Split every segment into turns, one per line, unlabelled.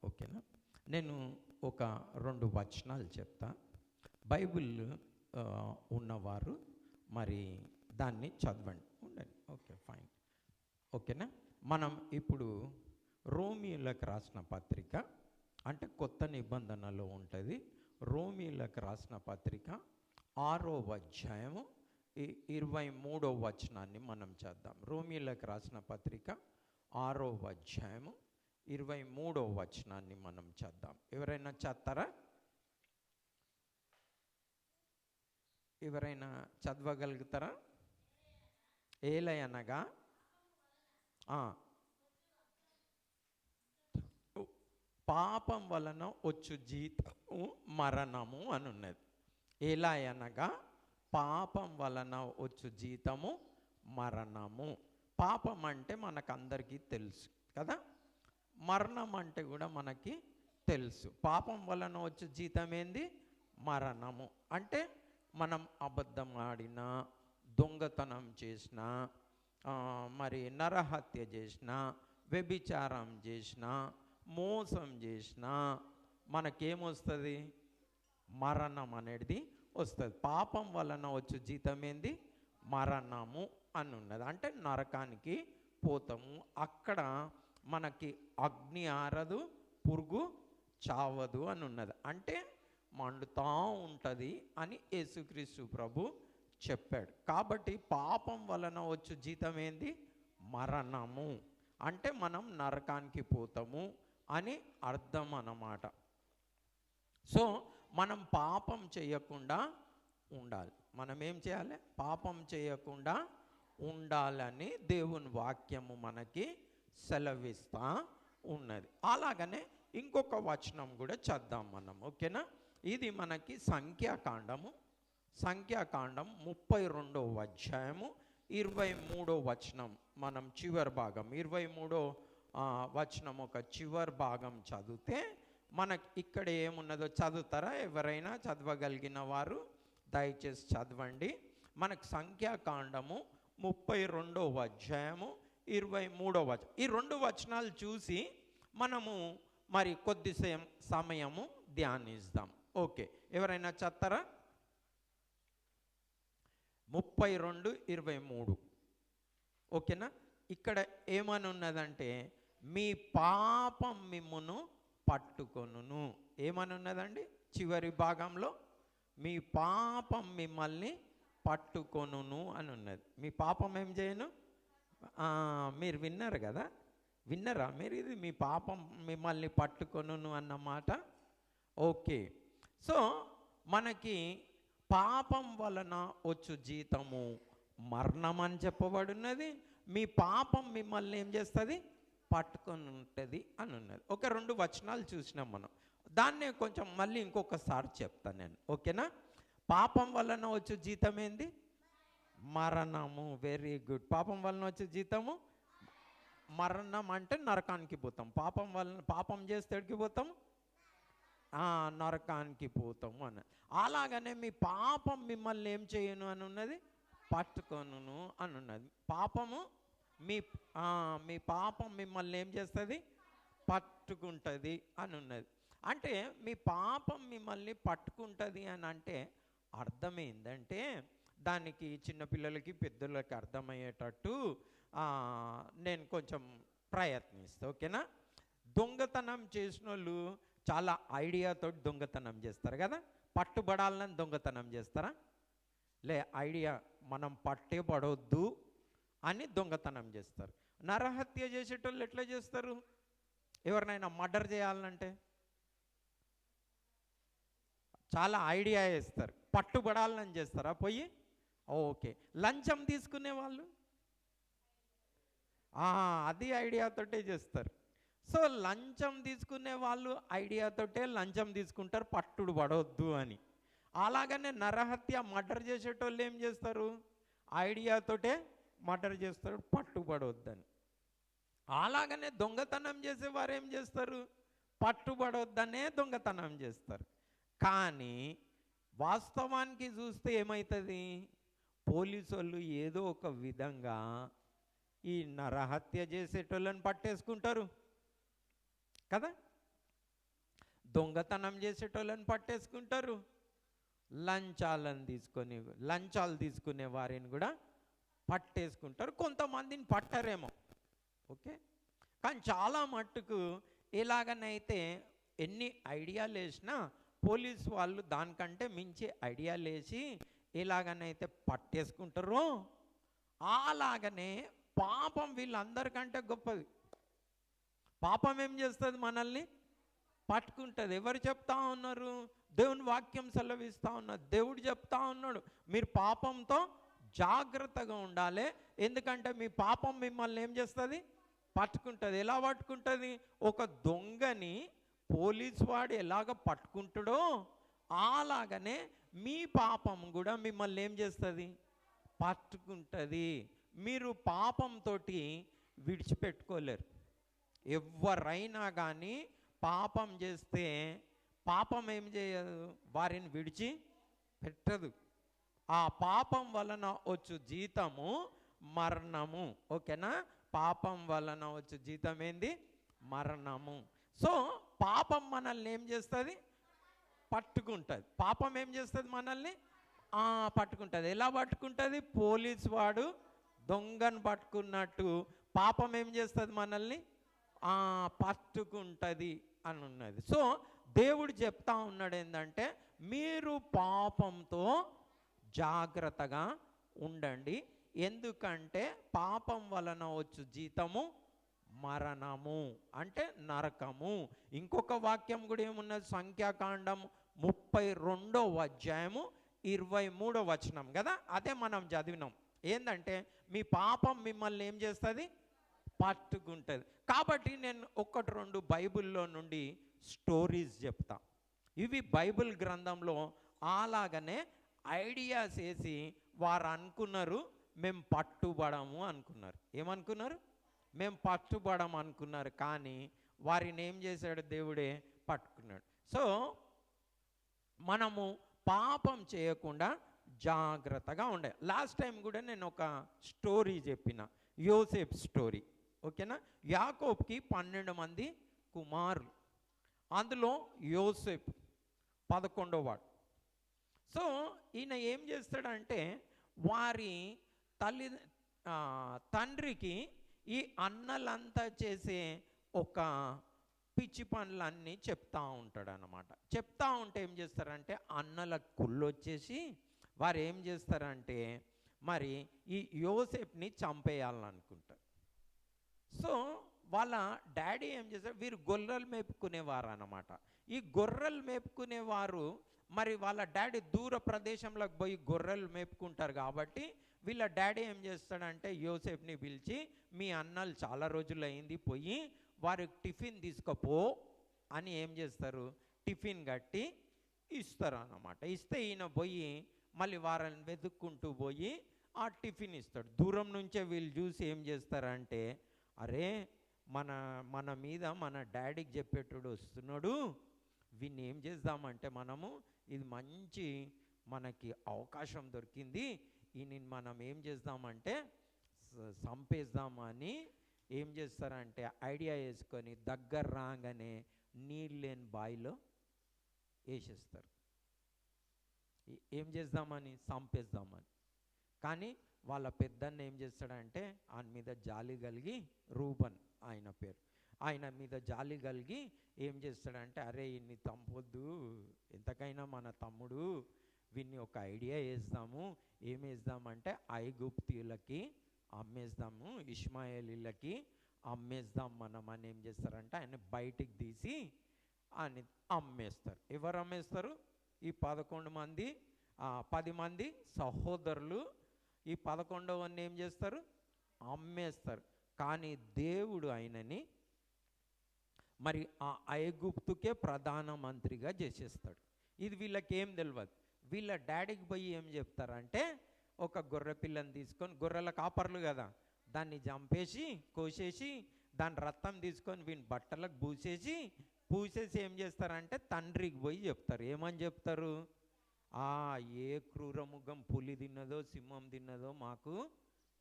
ఓకేనా. నేను ఒక 2 వచనాలు చెప్తా. బైబిల్ ఉన్నవారు మరి దాన్ని చదవండి, ఉండండి. Okay, fine. ఓకేనా. మనం ఇప్పుడు రోమీయులకు రాసిన పత్రిక, అంటే కొత్త నిబంధనలో ఉంటుంది. రోమీయులకు రాసిన పత్రిక 6వ అధ్యాయము 23వ వచనాన్ని మనం చేద్దాం. రోమీయులకు రాసిన పత్రిక 6వ అధ్యాయము 23వ వచనాన్ని మనం చేద్దాం. ఎవరైనా చేస్తారా? ఎవరైనా చదవగలుగుతారా? ఏలయనగా పాపం వలన వచ్చు జీతము మరణము అని ఉన్నది. ఎలా అనగా పాపం వలన వచ్చు జీతము మరణము. పాపం అంటే మనకందరికీ తెలుసు కదా, మరణం అంటే కూడా మనకి తెలుసు. పాపం వలన వచ్చు జీతం ఏంది? మరణము. అంటే మనం అబద్ధం ఆడినా, దొంగతనం చేసినా, మరి నరహత్య చేసినా, వ్యభిచారం చేసినా, మోసం చేసినా మనకేమొస్తుంది? మరణం అనేది వస్తుంది. పాపం వలన వచ్చే జీతం ఏంది? మరణము అని ఉన్నది. అంటే నరకానికి పోతాము. అక్కడ మనకి అగ్ని ఆరదు, పురుగు చావదు అని ఉన్నది. అంటే మండుతూ ఉంటుంది అని యేసుక్రీస్తు ప్రభు చెప్పాడు. కాబట్టి పాపం వలన వచ్చే జీతం ఏంది? మరణము. అంటే మనం నరకానికి పోతాము అని అర్థం అన్నమాట. సో మనం పాపం చేయకుండా ఉండాలి. మనం ఏం చేయాలి? పాపం చేయకుండా ఉండాలని దేవుని వాక్యము మనకి సెలవిస్తూ ఉన్నది. అలాగనే ఇంకొక వచనం కూడా చద్దాం మనం, ఓకేనా. ఇది మనకి సంఖ్యాకాండము 32వ అధ్యాయము 23వ వచనం మనం చివరి భాగం, 23వ వచనం ఒక చివరి భాగం చదివితే మనకి ఇక్కడ ఏమున్నదో చదువుతారా? ఎవరైనా చదవగలిగిన వారు దయచేసి చదవండి. మనకు సంఖ్యాకాండము 32వ అధ్యాయము 23వ వచనం, ఈ 2 వచనాలు చూసి మనము మరి కొద్ది సమయము ధ్యానిస్తాం. ఓకే, ఎవరైనా చదవరా? 32:23. ఓకేనా. ఇక్కడ ఏమని ఉన్నదంటే, మీ పాపం మిమ్మును పట్టుకొనును. ఏమని ఉన్నదండి చివరి భాగంలో? మీ పాపం మిమ్మల్ని పట్టుకొనును అని ఉన్నది. మీ పాపం ఏం చేయను? మీరు విన్నారు కదా, విన్నరా మీరు? ఇది మీ పాపం మిమ్మల్ని పట్టుకొనును అన్నమాట. ఓకే, సో మనకి పాపం వలన వచ్చు జీతము మరణం అని చెప్పబడినది. మీ పాపం మిమ్మల్ని ఏం చేస్తుంది? పట్టుకొని ఉంటుంది అని ఉన్నది. ఒక 2 వచనాలు చూసినాం మనం. దాన్నే కొంచెం మళ్ళీ ఇంకొకసారి చెప్తాను నేను, ఓకేనా. పాపం వలన వచ్చే జీతం ఏంది? మరణము. Very good. పాపం వలన వచ్చే జీతము మరణం. అంటే నరకానికి పోతాం. పాపం వలన, పాపం చేస్తే ఎక్కడికి పోతాం? నరకానికి పోతాము అన్న. అలాగనే మీ పాపం మిమ్మల్ని ఏం చేయను అని ఉన్నది? పట్టుకొనును అని ఉన్నది. పాపము మీ పాపం మిమ్మల్ని ఏం చేస్తుంది? పట్టుకుంటుంది అని ఉన్నది. అంటే మీ పాపం మిమ్మల్ని పట్టుకుంటుంది అని అంటే అర్థం ఏంటంటే, దానికి చిన్నపిల్లలకి పెద్దలకి అర్థమయ్యేటట్టు నేను కొంచెం ప్రయత్నిస్తాను, ఓకేనా. దొంగతనం చేసిన వాళ్ళు చాలా ఐడియాతో దొంగతనం చేస్తారు కదా. పట్టుబడాలని దొంగతనం చేస్తారా? ఐడియా మనం పట్టే పడవద్దు అని దొంగతనం చేస్తారు. నరహత్య చేసేటోళ్ళు ఎట్లా చేస్తారు? ఎవరినైనా మర్డర్ చేయాలంటే చాలా ఐడియా వేస్తారు, పట్టుబడాలని చేస్తారా పోయి? ఓకే. లంచం తీసుకునే వాళ్ళు అది ఐడియాతోటే చేస్తారు. సో లంచం తీసుకునే వాళ్ళు ఐడియాతోటే లంచం తీసుకుంటారు, పట్టుడు పడవద్దు అని. అలాగనే నరహత్య మర్డర్ చేసేటోళ్ళు ఏం చేస్తారు? ఐడియాతోటే మర్డర్ చేస్తారు, పట్టుబడవద్దని. అలాగనే దొంగతనం చేసేవారు ఏం చేస్తారు? పట్టుబడవద్దనే దొంగతనం చేస్తారు. కానీ వాస్తవానికి చూస్తే ఏమవుతుంది? పోలీసు వాళ్ళు ఏదో ఒక విధంగా ఈ నరహత్య చేసేటోళ్ళని పట్టేసుకుంటారు కదా. దొంగతనం చేసేటోళ్ళని పట్టేసుకుంటారు, లంచాలు తీసుకునే వారిని కూడా పట్టేసుకుంటారు. కొంతమందిని పట్టరేమో, ఓకే. కానీ చాలా మట్టుకు ఎలాగనైతే ఎన్ని ఐడియాలు వేసినా పోలీసు వాళ్ళు దానికంటే మించి ఐడియాలు వేసి ఎలాగనైతే పట్టేసుకుంటారో అలాగనే పాపం వీళ్ళందరికంటే గొప్పది. పాపం ఏం చేస్తుంది? మనల్ని పట్టుకుంటుంది. ఎవరు చెప్తా ఉన్నారు? దేవుని వాక్యం సెలవిస్తూ ఉన్నారు. దేవుడు చెప్తా ఉన్నాడు, మీరు పాపంతో జాగ్రత్తగా ఉండాలి, ఎందుకంటే మీ పాపం మిమ్మల్ని ఏం చేస్తుంది? పట్టుకుంటుంది. ఎలా పట్టుకుంటుంది? ఒక దొంగని పోలీసు వాడు ఎలాగ పట్టుకుంటాడో అలాగనే మీ పాపం కూడా మిమ్మల్ని ఏం చేస్తుంది? పట్టుకుంటుంది. మీరు పాపంతో విడిచిపెట్టుకోలేరు. ఎవరైనా కానీ పాపం చేస్తే పాపం ఏం చేయదు? వారిని విడిచి పెట్టదు. ఆ పాపం వలన వచ్చు జీతము మరణము, ఓకేనా? పాపం వలన వచ్చు జీతం ఏంది? మరణము. సో పాపం మనల్ని ఏం చేస్తుంది? పట్టుకుంటుంది. పాపం ఏం చేస్తుంది? మనల్ని పట్టుకుంటుంది. ఎలా పట్టుకుంటుంది? పోలీసు వాడు దొంగను పట్టుకున్నట్టు పాపం ఏం చేస్తుంది? మనల్ని పట్టుకుంటుంది అని ఉన్నది. సో దేవుడు చెప్తా ఉన్నాడు ఏంటంటే, మీరు పాపంతో జాగ్రత్తగా ఉండండి, ఎందుకంటే పాపం వలన వచ్చు జీతము మరణము, అంటే నరకము. ఇంకొక వాక్యం కూడా ఏమున్నది? సంఖ్యాకాండం 32వ అధ్యాయము 23వ వచనం కదా, అదే మనం చదివినాం. ఏంటంటే మీ పాపం మిమ్మల్ని ఏం చేస్తుంది? పట్టుకుంటుంది. కాబట్టి నేను 1-2 బైబిల్లో నుండి స్టోరీస్ చెప్తా. ఇవి బైబిల్ గ్రంథంలో అలాగనే ఐడియాస్ వేసి వారు అనుకున్నారు మేము పట్టుబడము అనుకున్నారు. ఏమనుకున్నారు? మేము పట్టుబడము అనుకున్నారు. కానీ వారిని ఏం చేశాడు? దేవుడే పట్టుకున్నాడు. సో మనము పాపం చేయకుండా జాగ్రత్తగా ఉండే. లాస్ట్ టైం కూడా నేను ఒక స్టోరీ చెప్పిన, యోసేపు స్టోరీ, ఓకేనా? యాకోబుకి 12 మంది కుమారులు, అందులో యోసేపు 11వ వాడు. సో ఈయన ఏం చేస్తాడంటే వారి తండ్రికి ఈ అన్నలంతా చేసే ఒక పిచ్చి పనులన్నీ చెప్తా ఉంటాడు అన్నమాట. చెప్తా ఉంటే ఏం చేస్తారంటే అన్నల కుళ్ళు వచ్చేసి వారు ఏం చేస్తారంటే మరి ఈ యోసేపుని చంపేయాలనుకుంటారు. సో వాళ్ళ డాడీ ఏం చేస్తారు? వీరు గొర్రెలు మేపుకునేవారు అన్నమాట. ఈ గొర్రెలు మేపుకునేవారు మరి వాళ్ళ డాడీ దూర ప్రదేశంలోకి పోయి గొర్రెలు మేపుకుంటారు కాబట్టి వీళ్ళ డాడీ ఏం చేస్తాడంటే యోసేపుని పిలిచి, మీ అన్నలు చాలా రోజులు అయింది పోయి వారికి టిఫిన్ తీసుకుపో అని ఏం చేస్తారు? టిఫిన్ కట్టి ఇస్తారు అన్నమాట. ఇస్తే ఈయన పోయి మళ్ళీ వారిని వెతుక్కుంటూ పోయి ఆ టిఫిన్ ఇస్తాడు. దూరం నుంచే వీళ్ళు చూసి ఏం చేస్తారంటే, అరే మన మీద మన డాడీకి చెప్పేటోడు వస్తున్నాడు, వీన్ని ఏం చేద్దామంటే మనము ఇది మంచి మనకి అవకాశం దొరికింది, ఈయన మనం ఏం చేద్దామంటే చంపేద్దామని ఏం చేస్తారంటే ఐడియా వేసుకొని దగ్గర రాగానే నీళ్ళు లేని బావిలో వేసేస్తారు. ఏం చేద్దామని? చంపేద్దామని. కానీ వాళ్ళ పెద్దన్న ఏం చేస్తాడంటే ఆయన మీద జాలి కలిగి, రూబన్ ఆయన పేరు, ఆయన మీద జాలి కలిగి ఏం చేస్తాడంటే, అరే ఇన్ని చంపొద్దు, ఎంతకైనా మన తమ్ముడు, వీన్ని ఒక ఐడియా వేద్దాము. ఏం వేద్దామంటే ఐగుప్తీయులకి అమ్మేద్దాము, ఇష్మాయేలీలకి అమ్మేద్దాం మనం అని ఏం చేస్తారంటే ఆయన బయటికి తీసి అని అమ్మేస్తారు. ఎవరు అమ్మేస్తారు? ఈ 10 మంది సహోదరులు ఈ 11వ ఏం చేస్తారు? అమ్మేస్తారు. కానీ దేవుడు ఆయనని మరి ఆ ఐగుప్తుకే ప్రధానమంత్రిగా చేసేస్తాడు. ఇది వీళ్ళకేం తెలియదు. వీళ్ళ డాడీకి పోయి ఏం చెప్తారంటే, ఒక గొర్రె పిల్లని తీసుకొని, గొర్రెల కాపర్లు కదా, దాన్ని చంపేసి కోసేసి దాని రక్తం తీసుకొని వీని బట్టలకు పూసేసి ఏం చేస్తారంటే తండ్రికి పోయి చెప్తారు. ఏమని చెప్తారు? ఏ క్రూరముఖం పులి తిన్నదో సింహం తిన్నదో మాకు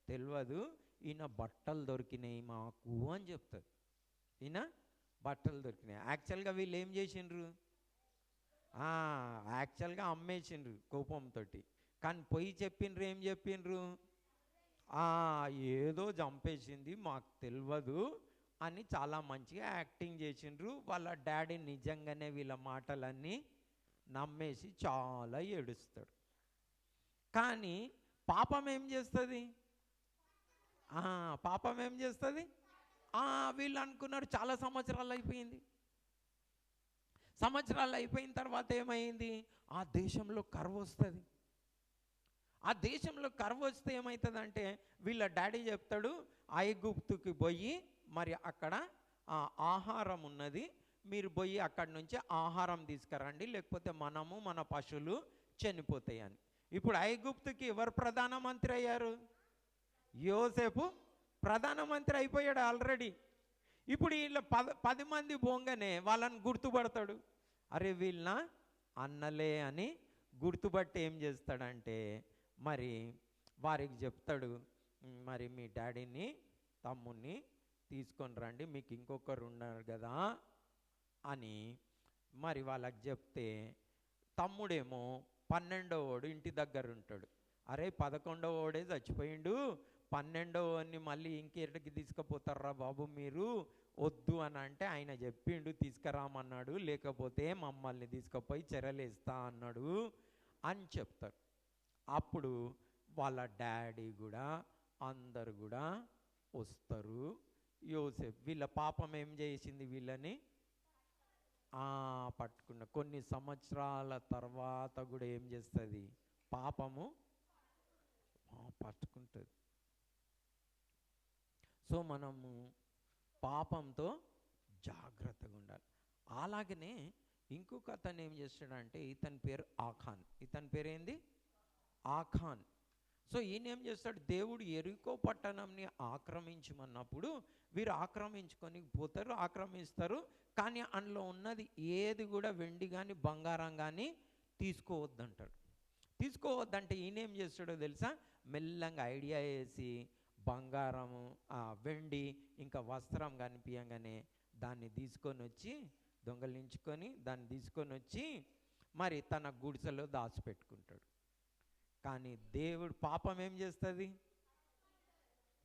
తెలియదు, ఈయన బట్టలు దొరికినాయి మాకు అని చెప్తారు. ఈయన బట్టలు దొరికినాయి. యాక్చువల్గా వీళ్ళు ఏం చేసిండ్రు? యాక్చువల్గా అమ్మేసిండ్రు కోపంతో. కానీ పోయి చెప్పిండ్రు, ఏం చెప్పిండ్రు? ఏదో చంపేసింది మాకు తెలియదు అని చాలా మంచిగా యాక్టింగ్ చేసిండ్రు. వాళ్ళ డాడీ నిజంగానే వీళ్ళ మాటలన్నీ నమ్మేసి చాలా ఏడుస్తాడు. కానీ పాపం ఏం చేస్తుంది? పాపం ఏం చేస్తుంది? వీళ్ళు అనుకున్నారు చాలా సంవత్సరాలు అయిపోయింది. సంవత్సరాలు అయిపోయిన తర్వాత ఏమైంది? ఆ దేశంలో కరువు వస్తుంది. ఆ దేశంలో కరువు వస్తే ఏమవుతుందంటే వీళ్ళ డాడీ చెప్తాడు, ఐగుప్తుకి పోయి మరి అక్కడ ఆహారం ఉన్నది, మీరు పోయి అక్కడి నుంచి ఆహారం తీసుకురండి, లేకపోతే మనము మన పశువులు చనిపోతాయి అని. ఇప్పుడు ఐగుప్తుకి ఎవరు ప్రధానమంత్రి అయ్యారు? యోసేపు ప్రధానమంత్రి అయిపోయాడు ఆల్రెడీ. ఇప్పుడు వీళ్ళ 10 మంది పోగానే వాళ్ళని గుర్తుపడతాడు, అరే వీళ్ళ అన్నలే అని గుర్తుపట్టి ఏం చేస్తాడంటే మరి వారికి చెప్తాడు, మరి మీ డాడీని తమ్ముడిని తీసుకొని రండి, మీకు ఇంకొకరు ఉన్నారు కదా అని మరి వాళ్ళకి చెప్తే, తమ్ముడేమో 12వ ఇంటి దగ్గర ఉంటాడు. అరే 11వ చచ్చిపోయిండు, 12ని మళ్ళీ ఇంకెక్కడికి తీసుకుపోతారా బాబు మీరు, వద్దు అని అంటే ఆయన చెప్పిండు తీసుకురామన్నాడు, లేకపోతే మమ్మల్ని తీసుకుపోయి చెరలేస్తా అన్నాడు అని చెప్తారు. అప్పుడు వాళ్ళ డాడీ కూడా అందరు కూడా వస్తారు. యోసేపు వీళ్ళ పాపం ఏం చేసింది? వీళ్ళని పట్టుకున్న కొన్ని సంవత్సరాల తర్వాత కూడా ఏం చేస్తుంది? పాపము పట్టుకుంటుంది. సో మనము పాపంతో జాగ్రత్తగా ఉండాలి. అలాగనే ఇంకొక అతను ఏం చేస్తాడంటే, ఇతని పేరు ఆఖాన్. ఇతని పేరు ఏంది? ఆఖాన్. సో ఈయన ఏం చేస్తాడు? దేవుడు యెరికో పట్టణంని ఆక్రమించమన్నప్పుడు వీరు ఆక్రమించుకొని పోతారు, ఆక్రమిస్తారు. కానీ అందులో ఉన్నది ఏది కూడా వెండి కానీ బంగారం కానీ తీసుకోవద్దంటాడు. తీసుకోవద్దంటే ఈయన ఏం చేస్తాడో తెలుసా? మెల్లంగా ఐడియా వేసి బంగారము, వెండి, ఇంకా వస్త్రం కనిపించగానే దాన్ని తీసుకొని వచ్చి దొంగలించుకొని దాన్ని తీసుకొని వచ్చి మరి తన గుడిసెలో దాచిపెట్టుకుంటాడు. కానీ దేవుడు పాపం ఏం చేస్తుంది?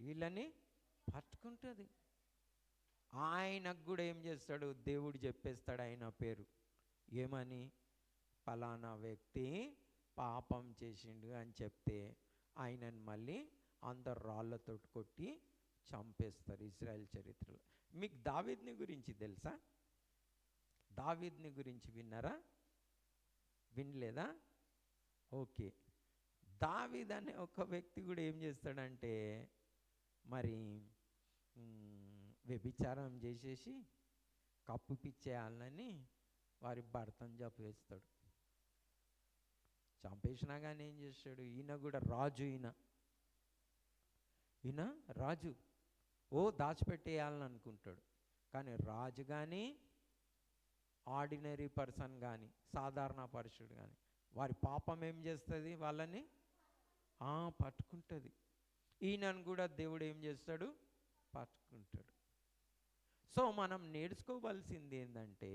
వీళ్ళని పట్టుకుంటుంది. ఆయనకు కూడా ఏం చేస్తాడు? దేవుడు చెప్పేస్తాడు ఆయన పేరు. ఏమని? ఫలానా వ్యక్తి పాపం చేసిండు అని చెప్తే ఆయనను మళ్ళీ అందరు రాళ్ళతో కొట్టి చంపేస్తారు ఇశ్రాయేల్ చరిత్రలో. మీకు దావీదుని గురించి తెలుసా? దావీదుని గురించి విన్నారా? వినలేదా? ఓకే. దావీదు అనే ఒక వ్యక్తి కూడా ఏం చేస్తాడంటే మరి వ్యభిచారం చేసేసి కప్పు పిచ్చేయాలని వారి భర్తను చంపేస్తాడు. చంపేసినా కానీ ఏం చేస్తాడు? ఈయన కూడా రాజు, ఈయన రాజు దాచిపెట్టేయాలని అనుకుంటాడు. కానీ రాజు కానీ ఆర్డినరీ పర్సన్ కానీ సాధారణ పరుషుడు కానీ వారి పాపం ఏం చేస్తుంది? వాళ్ళని పట్టుకుంటుంది. ఈయనను కూడా దేవుడు ఏం చేస్తాడు? పట్టుకుంటాడు. సో మనం నేర్చుకోవాల్సింది ఏంటంటే,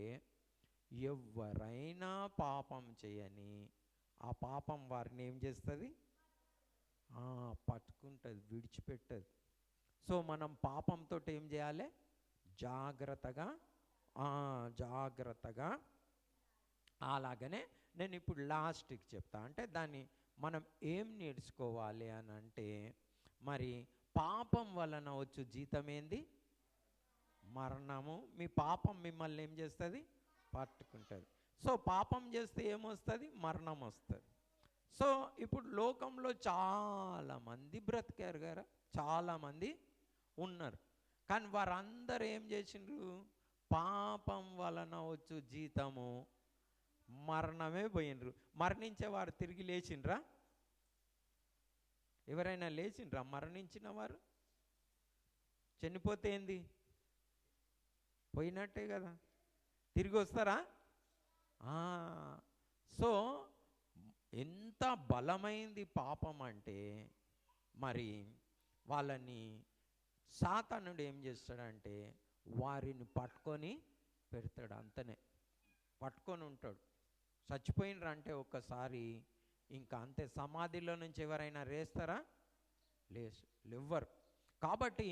ఎవరైనా పాపం చేయని ఆ పాపం వారిని ఏం చేస్తుంది? పట్టుకుంటుంది, విడిచిపెట్టదు. సో మనం పాపంతో ఏం చేయాలి? జాగ్రత్తగా. అలాగనే నేను ఇప్పుడు లాస్ట్కి చెప్తా. అంటే దాన్ని మనం ఏం నేర్చుకోవాలి అని అంటే, మరి పాపం వలన వచ్చు జీతం ఏంది? మరణము. మీ పాపం మిమ్మల్ని ఏం చేస్తుంది? పట్టుకుంటుంది. సో పాపం చేస్తే ఏమొస్తుంది? మరణం వస్తుంది. సో ఇప్పుడు లోకంలో చాలామంది బ్రతికారు కదా, చాలామంది ఉన్నారు. కానీ వారందరూ ఏం చేసిండ్రు? పాపం వలన వచ్చు జీతము మరణమే పోయినరు. మరణించేవారు తిరిగి లేచిండ్రా? ఎవరైనా లేచిండ్రా? మరణించిన వారు చనిపోతే ఏంది? పోయినట్టే కదా, తిరిగి వస్తారా? సో ఎంత బలమైంది పాపం అంటే, మరి వాళ్ళని సాతానుడు ఏం చేస్తాడంటే వారిని పట్టుకొని పెడతాడు, అంతనే పట్టుకొని ఉంటాడు. చచ్చిపోయినరంటే ఒక్కసారి ఇంకా అంతే. సమాధిలో నుంచి ఎవరైనా లేస్తారా? లేవ్వరు. కాబట్టి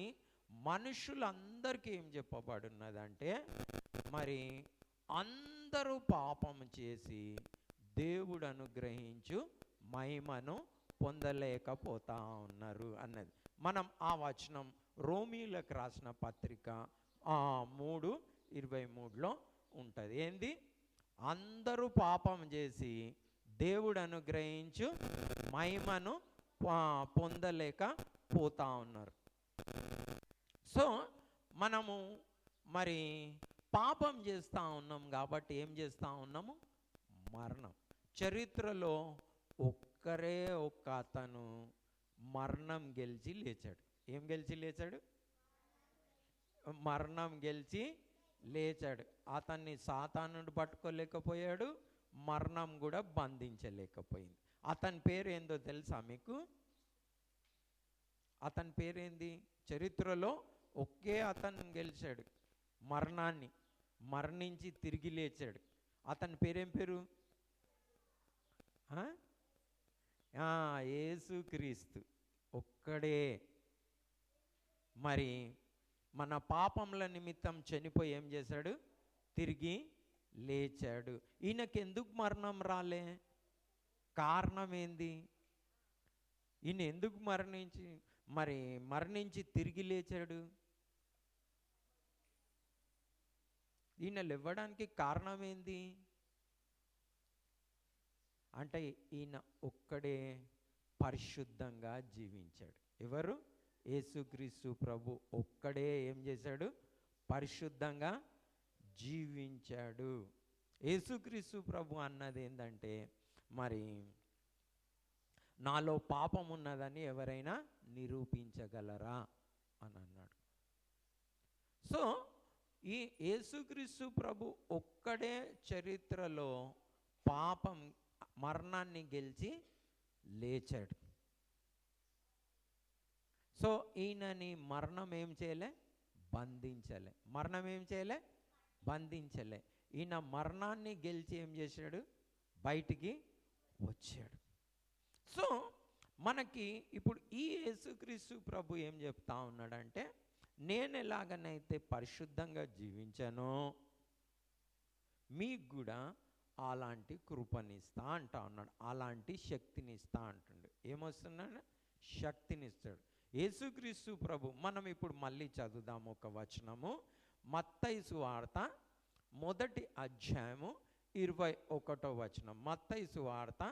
మనుషులందరికీ ఏం చెప్పబడినదంటే, మరి అందరూ పాపం చేసి దేవుడు అనుగ్రహించు మహిమను పొందలేకపోతా ఉన్నారు అన్నది. మనం ఆ వచనం రోమీలకు రాసిన పత్రిక 3:23లో ఉంటుంది. ఏంది? అందరూ పాపం చేసి దేవుడు అనుగ్రహించు మహిమను పొందలేకపోతా ఉన్నారు. సో మనము మరి పాపం చేస్తూ ఉన్నాం కాబట్టి ఏం చేస్తూ ఉన్నాము? మరణం. చరిత్రలో ఒక్కరే ఒక్క అతను మరణం గెలిచి లేచాడు. ఏం గెలిచి లేచాడు? మరణం గెలిచి లేచాడు. అతన్ని సాతానుడు పట్టుకోలేకపోయాడు, మరణం కూడా బంధించలేకపోయింది. అతని పేరు ఏందో తెలుసా మీకు? అతని పేరేంది? చరిత్రలో ఒకే అతను గెలిచాడు మరణాన్ని, మరణించి తిరిగి లేచాడు. అతని పేరేం పేరు? యేసుక్రీస్తు ఒక్కడే. మరి మన పాపముల నిమిత్తం చనిపోయి ఏం చేశాడు? తిరిగి లేచాడు. ఈయనకి ఎందుకు మరణం రాలే? కారణం ఏంది? ఈయన ఎందుకు మరణించి తిరిగి లేచాడు? ఈయన లేవడానికి కారణం ఏంది అంటే, ఈయన ఒక్కడే పరిశుద్ధంగా జీవించాడు. ఎవరు? యేసుక్రీస్తు ప్రభు ఒక్కడే ఏం చేశాడు? పరిశుద్ధంగా జీవించాడు. యేసుక్రీస్తు ప్రభు అన్నది ఏంటంటే, మరి నాలో పాపం ఉన్నదని ఎవరైనా నిరూపించగలరా అని అన్నాడు. సో ఈ యేసుక్రీస్తు ప్రభు ఒక్కడే చరిత్రలో పాపం మరణాన్ని గెలిచి లేచాడు. సో ఈయనని మరణం ఏం చేయలే? బంధించలే. మరణం ఏం చేయలే? బంధించలే. ఈయన మరణాన్ని గెలిచి ఏం చేశాడు? బయటికి వచ్చాడు. సో మనకి ఇప్పుడు ఈ యేసుక్రీస్తు ప్రభు ఏం చెప్తా ఉన్నాడంటే, నేను ఎలాగనైతే పరిశుద్ధంగా జీవించానో మీకు కూడా అలాంటి కృపనిస్తా అంటా ఉన్నాడు. అలాంటి శక్తిని ఇస్తా అంటుండు. ఏమొస్తున్నాడు? శక్తినిస్తాడు యేసుక్రీస్తు ప్రభు. మనం ఇప్పుడు మళ్ళీ చదువుదాము ఒక వచనము. మత్తయి సువార్త 1వ అధ్యాయము 21వ వచనం. మత్తయి సువార్త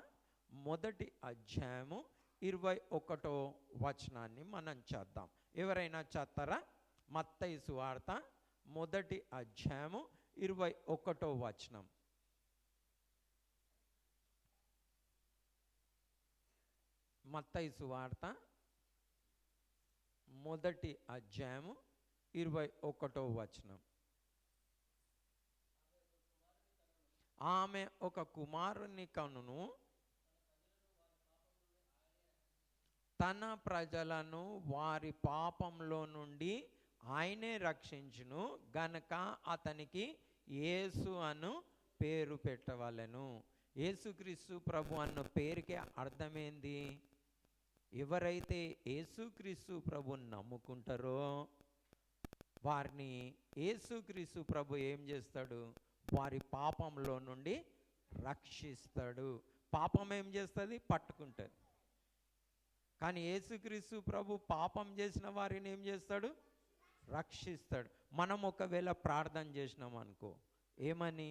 1వ అధ్యాయము 21వ వచనాన్ని మనం చద్దాం. ఎవరైనా చదవరా? మత్తయి సువార్త 1వ అధ్యాయము 21వ వచనం. మత్తయి సువార్త 1వ అధ్యాయము 21వ వచనం. ఆమె ఒక కుమారుని కనును, తన ప్రజలను వారి పాపంలో నుండి ఆయనే రక్షించును గనక అతనికి యేసు అను పేరు పెట్టవలెను. యేసుక్రీస్తు ప్రభు అన్న పేరుకే అర్థమైంది. ఎవరైతే యేసుక్రీస్తు ప్రభుని నమ్ముకుంటారో వారిని యేసుక్రీస్తు ప్రభు ఏం చేస్తాడు? వారి పాపంలో నుండి రక్షిస్తాడు. పాపం ఏం చేస్తుంది? పట్టుకుంటుంది. కానీ యేసుక్రీస్తు ప్రభు పాపం చేసిన వారిని ఏం చేస్తాడు? రక్షిస్తాడు. మనం ఒకవేళ ప్రార్థన చేసినాం అనుకో, ఏమని?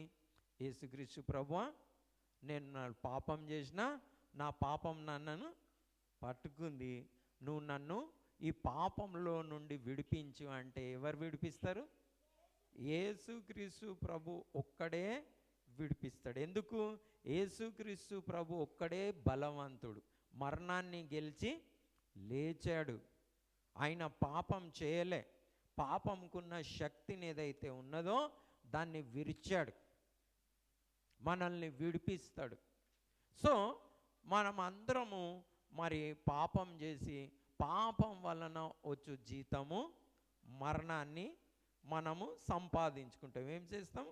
యేసుక్రీస్తు ప్రభువా, నేను నా పాపం చేసినా, నా పాపం నన్ను పట్టుకుంది, నువ్వు నన్ను ఈ పాపంలో నుండి విడిపించు అంటే ఎవరు విడిపిస్తారు? యేసుక్రీస్తు ప్రభు ఒక్కడే విడిపిస్తాడు. ఎందుకు? యేసుక్రీస్తు ప్రభు ఒక్కడే బలవంతుడు. మరణాన్ని గెలిచి లేచాడు. ఆయన పాపం చేయలే. పాపంకున్న శక్తిని ఏదైతే ఉన్నదో దాన్ని విరిచాడు, మనల్ని విడిపిస్తాడు. సో మనం అందరము మరి పాపం చేసి పాపం వలన వచ్చు జీతము మరణాన్ని మనము సంపాదించుకుంటాం. ఏం చేస్తాం?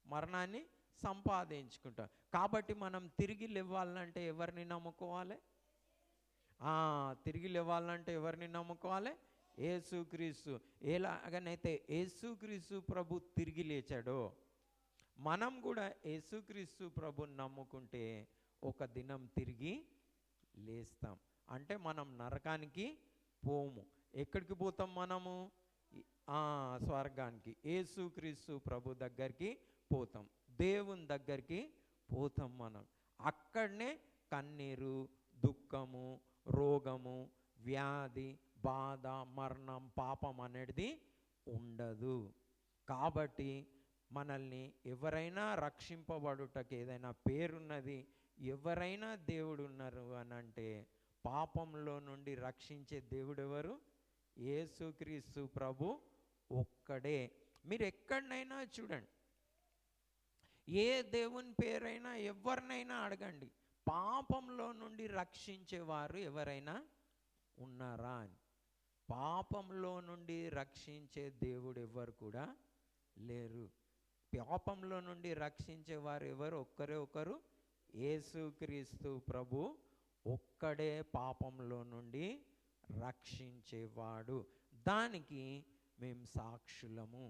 మరణాన్ని సంపాదించుకుంటాం. కాబట్టి మనం తిరిగి లేవాలంటే ఎవరిని నమ్ముకోవాలి? తిరిగి లేవాలంటే ఎవరిని నమ్ముకోవాలి? యేసుక్రీస్తు. ఎలాగనైతే యేసుక్రీస్తు ప్రభు తిరిగి లేచాడో మనం కూడా యేసుక్రీస్తు ప్రభుని నమ్ముకుంటే ఒక దినం తిరిగి లేస్తాం. అంటే మనం నరకానికి పోము. ఎక్కడికి పోతాం మనము? స్వర్గానికి. యేసుక్రీస్తు ప్రభు దగ్గరికి పోతాం, దేవుని దగ్గరికి పోతాం. మనం అక్కడనే కన్నీరు, దుఃఖము, రోగము, వ్యాధి, బాధ, మరణం, పాపం అనేది ఉండదు. కాబట్టి మనల్ని ఎవరైనా రక్షింపబడుటకు ఏదైనా పేరున్నది, ఎవరైనా దేవుడు ఉన్నారు అని అంటే పాపంలో నుండి రక్షించే దేవుడు ఎవరు? యేసుక్రీస్తు ప్రభు ఒక్కడే. మీరు ఎక్కడనైనా చూడండి, ఏ దేవుని పేరైనా ఎవరినైనా అడగండి, పాపంలో నుండి రక్షించేవారు ఎవరైనా ఉన్నారా అని. పాపంలో నుండి రక్షించే దేవుడు ఎవరు కూడా లేరు. పాపంలో నుండి రక్షించేవారు ఎవరు? ఒక్కరే ఒకరు, యేసుక్రీస్తు ప్రభు ఒక్కడే పాపంలో నుండి రక్షించేవాడు. దానికి మేము సాక్షులము.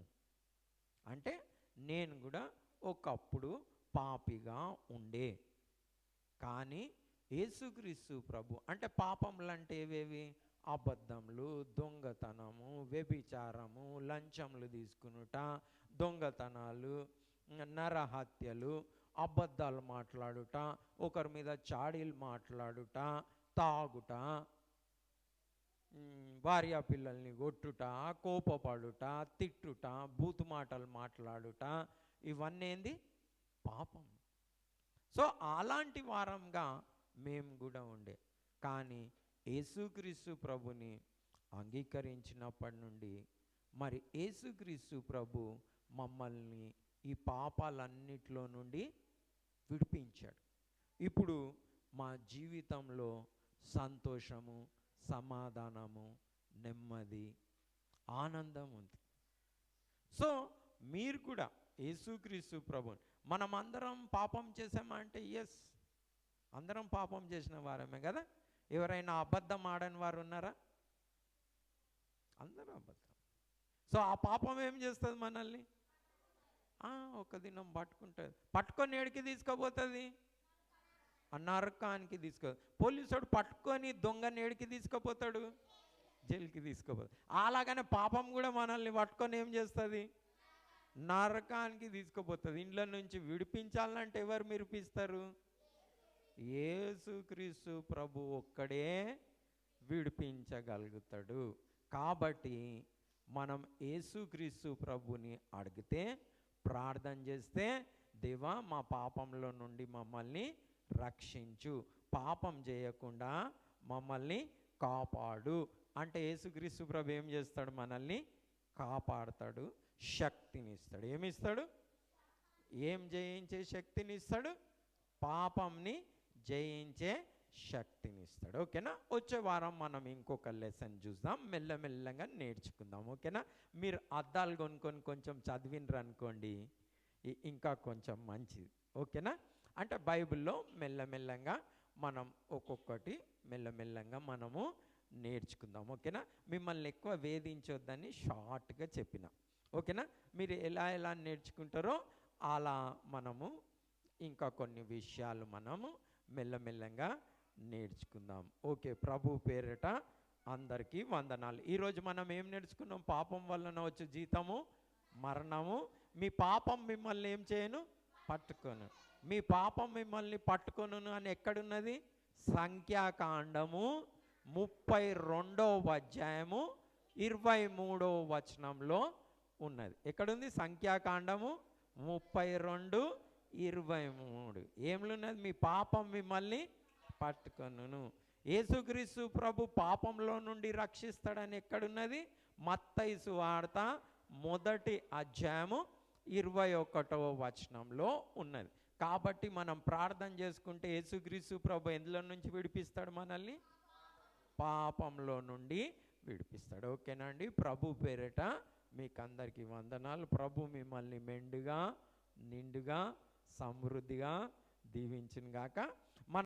అంటే నేను కూడా ఒకప్పుడు పాపిగా ఉండే, కానీ యేసుక్రీస్తు ప్రభు అంటే పాపములు అంటే ఏవేవి? అబద్ధములు, దొంగతనము, వ్యభిచారము, లంచములు తీసుకునుట, దొంగతనాలు, నరహత్యలు, అబద్ధాలు మాట్లాడుట, ఒకరి మీద చాడీలు మాట్లాడుట, తాగుట, భార్య పిల్లల్ని కొట్టుట, కోపపడుట, తిట్టుట, బూతు మాటలు మాట్లాడుట, ఇవన్నీ ఏంది? పాపం. సో అలాంటి వారంగా మేము కూడా ఉండే, కానీ యేసుక్రీస్తు ప్రభుని అంగీకరించినప్పటి నుండి మరి యేసుక్రీస్తు ప్రభు మమ్మల్ని ఈ పాపాలన్నిటిలో నుండి విడిపించాడు. ఇప్పుడు మా జీవితంలో సంతోషము, సమాధానము, నెమ్మది, ఆనందం ఉంది. సో మీరు కూడా యేసుక్రీస్తు ప్రభుని, మనమందరం పాపం చేసామా అంటే ఎస్, అందరం పాపం చేసిన వారమే కదా. ఎవరైనా అబద్ధం ఆడని వారు ఉన్నారా? అందరూ అబద్ధం. సో ఆ పాపం ఏం చేస్తుంది మనల్ని? ఒక దినం పట్టుకుంటుంది. పట్టుకొని ఏడికి తీసుకుపోతుంది? నరకానికి పోలీసుడు పట్టుకొని దొంగని ఏడికి తీసుకుపోతాడు? జైలుకి తీసుకుపోతాడు. అలాగనే పాపం కూడా మనల్ని పట్టుకొని ఏం చేస్తుంది? నరకానికి తీసుకుపోతుంది. ఇంట్లో నుంచి విడిపించాలంటే ఎవరు విడిపిస్తారు? యేసుక్రీస్తు ప్రభు ఒక్కడే విడిపించగలుగుతాడు. కాబట్టి మనం యేసుక్రీస్తు ప్రభుని అడిగితే, ప్రార్థన చేస్తే, దేవా మా పాపంలో నుండి మమ్మల్ని రక్షించు, పాపం చేయకుండా మమ్మల్ని కాపాడు అంటే యేసుక్రీస్తు ప్రభు ఏం చేస్తాడు? మనల్ని కాపాడతాడు, శక్తినిస్తాడు. ఏమిస్తాడు? ఏం జయించే శక్తినిస్తాడు? పాపంని జయించే శక్తినిస్తాడు. ఓకేనా? వచ్చే వారం మనం ఇంకొక లెసన్ చూద్దాం, మెల్లమెల్లగా నేర్చుకుందాం. ఓకేనా? మీరు అద్దాలు కొనుక్కొని కొంచెం చదివినరు అనుకోండి, ఇంకా కొంచెం మంచిది. ఓకేనా? అంటే బైబిల్లో మెల్లమెల్లగా మనం ఒక్కొక్కటి మెల్లమెల్లగా మనము నేర్చుకుందాం. ఓకేనా? మిమ్మల్ని ఎక్కువ వేధించొద్దని షార్ట్గా చెప్పిన. ఓకేనా? మీరు ఎలా ఎలా నేర్చుకుంటారో అలా మనము ఇంకా కొన్ని విషయాలు మనము మెల్లమెల్లగా నేర్చుకుందాం. ఓకే, ప్రభు పేరిట అందరికీ వందనాలు. ఈరోజు మనం ఏం నేర్చుకున్నాం? పాపం వలన వచ్చే జీతము మరణము. మీ పాపం మిమ్మల్ని ఏం చేయను? పట్టుకొను. మీ పాపం మిమ్మల్ని పట్టుకొను అని ఎక్కడున్నది? సంఖ్యాకాండము 32వ అధ్యాయము 23వ వచనంలో ఉన్నది. ఎక్కడుంది? సంఖ్యాకాండము 32:23. ఏమున్నది? మీ పాపం మిమ్మల్ని పట్టుకొను. యేసుక్రీస్తు ప్రభు పాపంలో నుండి రక్షిస్తాడని ఎక్కడున్నది? మత్తయి సువార్త 1వ అధ్యాయము 21వ వచనంలో ఉన్నది. కాబట్టి మనం ప్రార్థన చేసుకుంటే యేసుక్రీస్తు ప్రభు ఎందులో నుంచి విడిపిస్తాడు? మనల్ని పాపంలో నుండి విడిపిస్తాడు. ఓకేనా అండి? ప్రభు పేరిట మీకు అందరికీ వందనాలు. ప్రభు మిమ్మల్ని మెండుగా నిండుగా సమృద్ధిగా దీవించును గాక.